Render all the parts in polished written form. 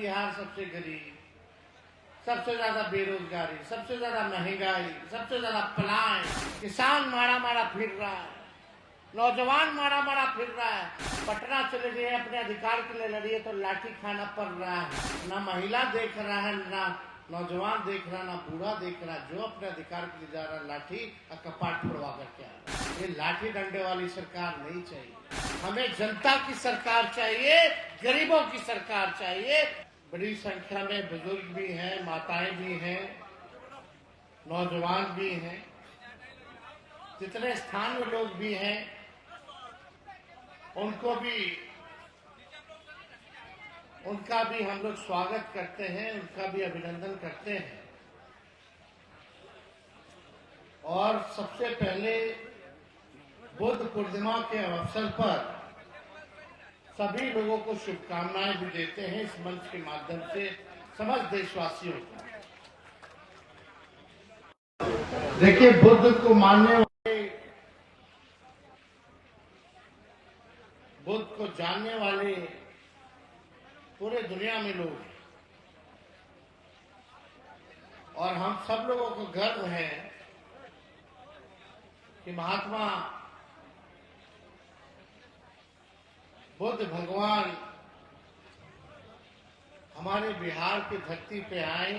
बिहार सबसे गरीब, सबसे ज्यादा बेरोजगारी, सबसे ज्यादा महंगाई, सबसे ज्यादा पलायन, किसान मारा मारा फिर रहा है, नौजवान मारा मारा फिर रहा है। पटना चले गए अपने अधिकार के लिए लड़िए तो लाठी खाना पड़ रहा है। ना महिला देख रहा है, ना नौजवान देख रहा, ना बूढ़ा देख रहा, जो अपने अधिकार के लिए जा रहा लाठी और कपाट फोड़वा करके आ रहा। ये लाठी डंडे वाली सरकार नहीं चाहिए। हमें जनता की सरकार चाहिए, गरीबों की सरकार चाहिए। बड़ी संख्या में बुजुर्ग भी हैं, माताएं भी हैं, नौजवान भी हैं, जितने स्थानीय लोग भी हैं उनका भी हम लोग स्वागत करते हैं, उनका भी अभिनंदन करते हैं। और सबसे पहले बुद्ध पूर्णिमा के अवसर पर सभी लोगों को शुभकामनाएं भी देते हैं इस मंच के माध्यम से समस्त देशवासियों को। देखिए, बुद्ध को मानने वाले, बुद्ध को जानने वाले पूरे दुनिया में लोग हैं और हम सब लोगों को गर्व है कि महात्मा बुद्ध भगवान हमारे बिहार की धरती पे आए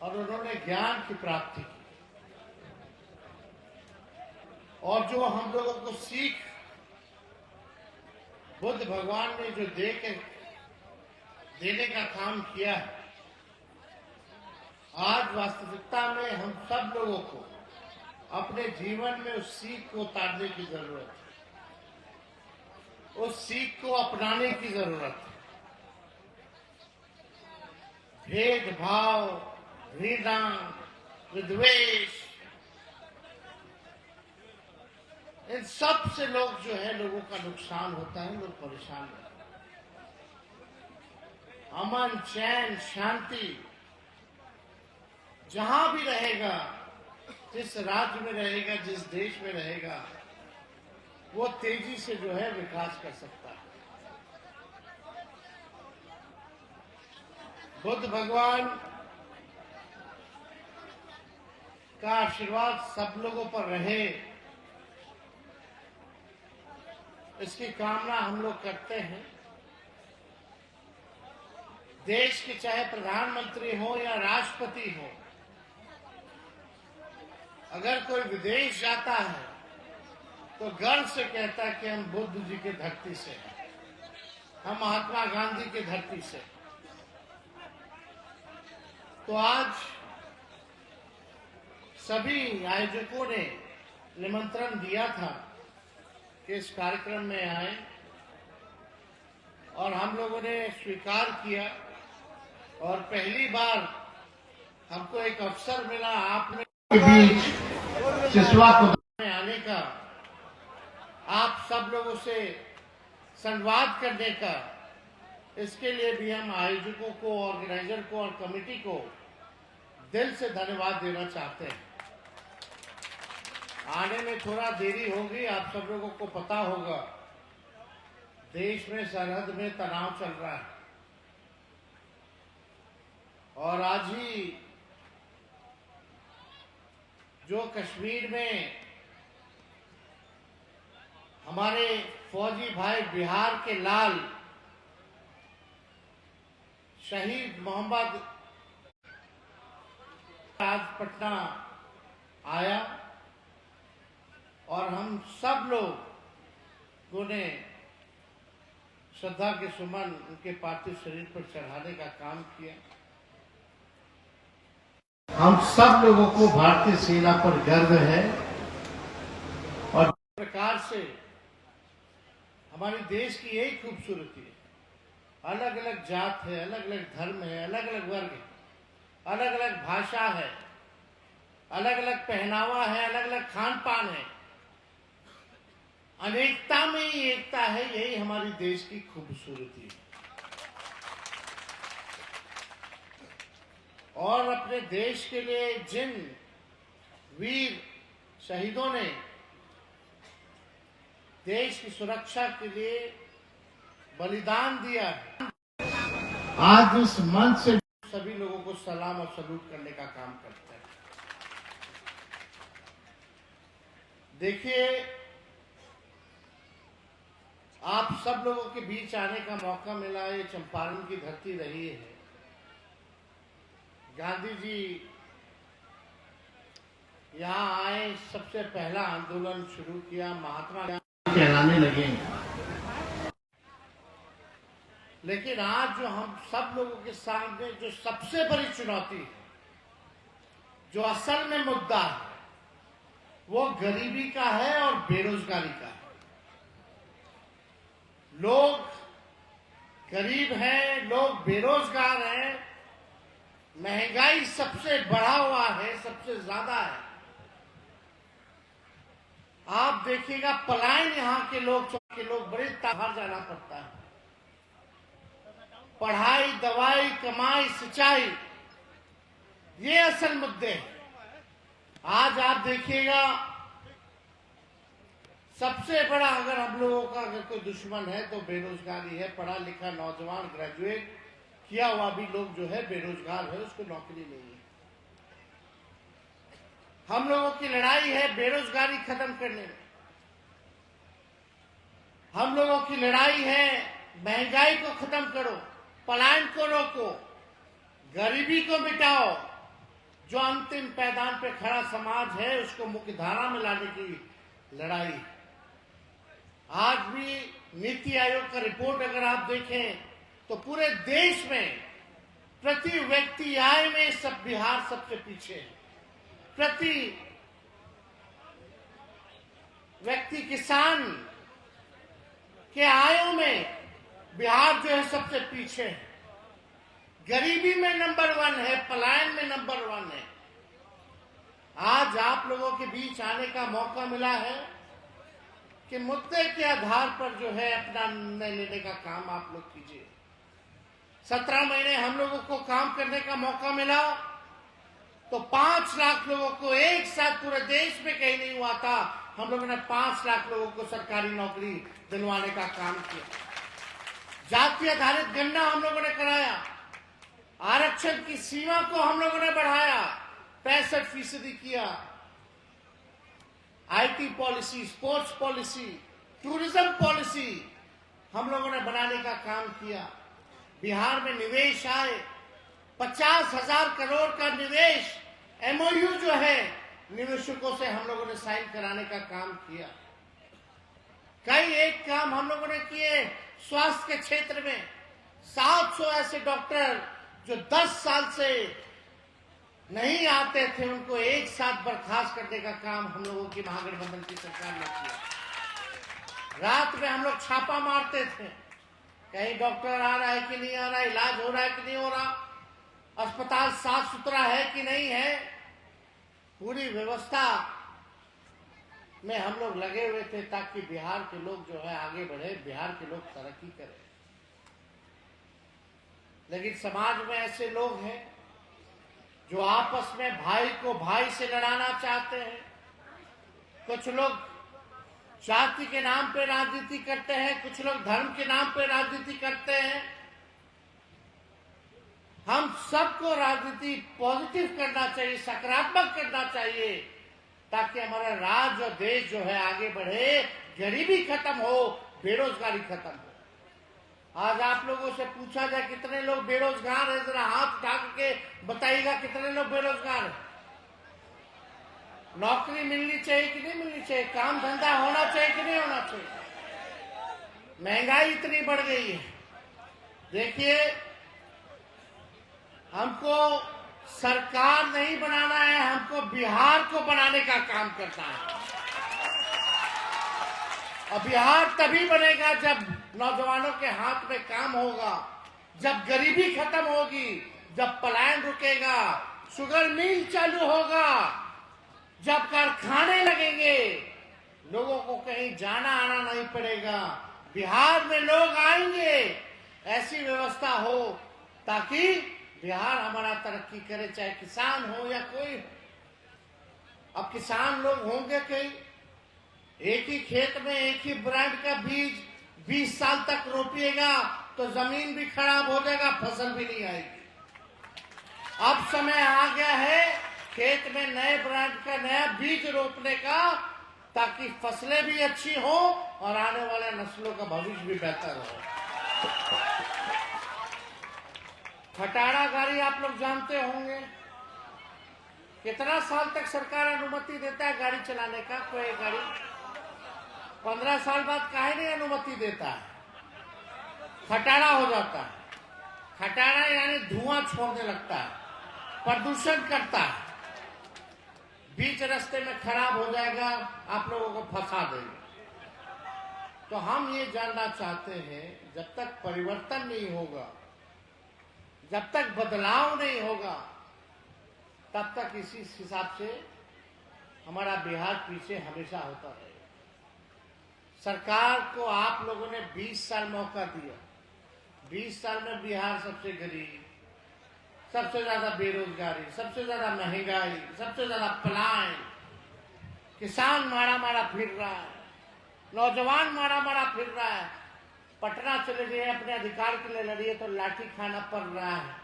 और उन्होंने ज्ञान की प्राप्ति की। और जो हम लोगों को सीख बुद्ध भगवान ने जो देने का काम किया है, आज वास्तविकता में हम सब लोगों को अपने जीवन में उस सीख को उतारने की जरूरत है, उस सीख को अपनाने की जरूरत है। भेदभाव, घृणा, विद्वेष, इन सब से लोग जो है, लोगों का नुकसान होता है, लोग परेशान होते हैं। अमन, चैन, शांति जहां भी रहेगा, जिस राज्य में रहेगा, जिस देश में रहेगा, वो तेजी से जो है विकास कर सकता है। बुद्ध भगवान का आशीर्वाद सब लोगों पर रहे, इसकी कामना हम लोग करते हैं। देश के चाहे प्रधानमंत्री हो या राष्ट्रपति हो, अगर कोई विदेश जाता है तो गर्व से कहता है कि हम बुद्ध जी की धरती से हैं, हम महात्मा गांधी की धरती से। तो आज सभी आयोजकों ने निमंत्रण दिया था कि इस कार्यक्रम में आए और हम लोगों ने स्वीकार किया। और पहली बार हमको एक अवसर मिला आपने बीच सिसवा को आने का, आप सब लोगों से संवाद करने का। इसके लिए भी हम आयोजकों को, ऑर्गेनाइजर को और कमेटी को दिल से धन्यवाद देना चाहते हैं। आने में थोड़ा देरी होगी, आप सब लोगों को पता होगा देश में सरहद में तनाव चल रहा है और आज ही जो कश्मीर में हमारे फौजी भाई, बिहार के लाल शहीद मोहम्मद आज पटना आया और हम सब लोगों ने श्रद्धा के सुमन उनके पार्थिव शरीर पर चढ़ाने का काम किया। हम सब लोगों को भारतीय सेना पर गर्व है और इस प्रकार से हमारे देश की यही खूबसूरती है। अलग अलग जात है, अलग अलग धर्म है, अलग अलग वर्ग है, अलग अलग भाषा है, अलग अलग पहनावा है, अलग अलग खान पान है। अनेकता में ही एकता है, यही हमारी देश की खूबसूरती है। और अपने देश के लिए जिन वीर शहीदों ने देश की सुरक्षा के लिए बलिदान दिया है, आज इस मंच से सभी लोगों को सलाम और सलूट करने का काम करते हैं। देखिए, आप सब लोगों के बीच आने का मौका मिला, ये चंपारण की धरती रही है। गांधी जी यहाँ आए, सबसे पहला आंदोलन शुरू किया, महात्मा गांधी कहलाने लगे। लेकिन आज जो हम सब लोगों के सामने जो सबसे बड़ी चुनौती है, जो असल में मुद्दा है, वो गरीबी का है और बेरोजगारी का है। लोग गरीब हैं, लोग बेरोजगार हैं, महंगाई सबसे बढ़ा हुआ है, सबसे ज्यादा है। आप देखिएगा, पलायन यहाँ के लोग बड़े बाहर जाना पड़ता है। पढ़ाई, दवाई, कमाई, सिंचाई, ये असल मुद्दे हैं। आज आप देखिएगा, सबसे बड़ा अगर हम लोगों का अगर कोई दुश्मन है तो बेरोजगारी है। पढ़ा लिखा नौजवान, ग्रेजुएट किया हुआ भी लोग जो है बेरोजगार है, उसको नौकरी नहीं है। हम लोगों की लड़ाई है बेरोजगारी खत्म करने में। हम लोगों की लड़ाई है महंगाई को खत्म करो, पलायन को रोको, गरीबी को मिटाओ। जो अंतिम पैदान पे खड़ा समाज है उसको मुख्य धारा में लाने की लड़ाई। आज भी नीति आयोग का रिपोर्ट अगर आप देखें तो पूरे देश में प्रति व्यक्ति आय में सब बिहार सबसे पीछे है। प्रति व्यक्ति किसान के आयों में बिहार जो है सबसे पीछे है। गरीबी में नंबर 1 है, पलायन में नंबर 1 है। आज आप लोगों के बीच आने का मौका मिला है कि मुद्दे के आधार पर जो है अपना निर्णय लेने का काम आप लोग कीजिए। 17 महीने हम लोगों को काम करने का मौका मिला तो 5 लाख लोगों को एक साथ पूरे देश में कहीं नहीं हुआ था। हम लोगों ने 5 लाख लोगों को सरकारी नौकरी दिलवाने का काम किया। जाति आधारित गणना हम लोगों ने कराया। आरक्षण की सीमा को हम लोगों ने बढ़ाया, 65% किया। IT policy, sports policy, tourism policy हम लोगों ने बनाने का काम किया। बिहार में निवेश आए, 50,000 करोड़ का निवेश एमओयू जो है निवेशकों से हम लोगों ने साइन कराने का काम किया। कई एक काम हम लोगों ने किए स्वास्थ्य के क्षेत्र में। 700 ऐसे डॉक्टर जो 10 साल से नहीं आते थे, उनको एक साथ बर्खास्त करने का काम हम लोगों की महागठबंधन की सरकार ने किया। रात में हम लोग छापा मारते थे, कहीं डॉक्टर आ रहा है कि नहीं आ रहा, इलाज हो रहा है कि नहीं हो रहा, अस्पताल साफ सुथरा है कि नहीं है। पूरी व्यवस्था में हम लोग लगे हुए थे ताकि बिहार के लोग जो है आगे बढ़े, बिहार के लोग तरक्की करें। लेकिन समाज में ऐसे लोग हैं जो आपस में भाई को भाई से लड़ाना चाहते हैं। कुछ लोग जाति के नाम पे राजनीति करते हैं, कुछ लोग धर्म के नाम पे राजनीति करते हैं। हम सबको राजनीति पॉजिटिव करना चाहिए, सकारात्मक करना चाहिए, ताकि हमारा राज्य और देश जो है आगे बढ़े, गरीबी खत्म हो, बेरोजगारी खत्म हो। आज आप लोगों से पूछा जाए कितने लोग बेरोजगार हैं, जरा हाथ उठा के बताइएगा कितने लोग बेरोजगार हैं। नौकरी मिलनी चाहिए कि नहीं मिलनी चाहिए, काम धंधा होना चाहिए कि नहीं होना चाहिए। महंगाई इतनी बढ़ गई है। देखिए, हमको सरकार नहीं बनाना है, हमको बिहार को बनाने का काम करना है। और बिहार तभी बनेगा जब नौजवानों के हाथ में काम होगा, जब गरीबी खत्म होगी, जब पलायन रुकेगा, शुगर मिल चालू होगा, जब कारखाने लगेंगे, लोगों को कहीं जाना आना नहीं पड़ेगा, बिहार में लोग आएंगे, ऐसी व्यवस्था हो ताकि बिहार हमारा तरक्की करे, चाहे किसान हो या कोई। अब किसान लोग होंगे कई, एक ही खेत में एक ही ब्रांड का बीज 20 साल तक रोपिएगा, तो जमीन भी खराब हो जाएगा, फसल भी नहीं आएगी। अब समय आ गया है खेत में नए ब्रांड का नया बीज रोपने का, ताकि फसलें भी अच्छी हो और आने वाले नस्लों का भविष्य भी बेहतर हो। खटारा गाड़ी आप लोग जानते होंगे, कितना साल तक सरकार अनुमति देता है गाड़ी चलाने का? कोई गाड़ी 15 साल बाद काहे नहीं अनुमति देता है? खटारा हो जाता है। खटारा यानी धुआं छोड़ने लगता है, प्रदूषण करता है, बीच रास्ते में खराब हो जाएगा, आप लोगों को फंसा देगा। तो हम ये जानना चाहते हैं, जब तक परिवर्तन नहीं होगा, जब तक बदलाव नहीं होगा, तब तक इसी हिसाब से हमारा बिहार पीछे हमेशा होता रहेगा। सरकार को आप लोगों ने 20 साल मौका दिया। 20 साल में बिहार सबसे गरीब, सबसे ज्यादा बेरोजगारी, सबसे ज्यादा महंगाई, सबसे ज्यादा पलायन, किसान मारा मारा फिर रहा है, नौजवान मारा मारा फिर रहा है। पटना चले गए, अपने अधिकार के लिए लड़िए तो लाठी खाना पड़ रहा है।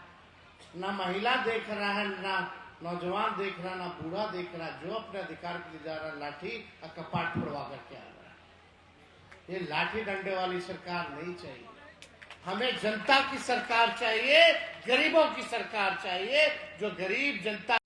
ना महिला देख रहा है, ना नौजवान देख रहा, ना बूढ़ा देख रहा, जो अपने अधिकार के लिए जा रहा लाठी और कपाट फोड़वा करके आ रहा है। ये लाठी डंडे वाली सरकार नहीं चाहिए। हमें जनता की सरकार चाहिए, गरीबों की सरकार चाहिए, जो गरीब जनता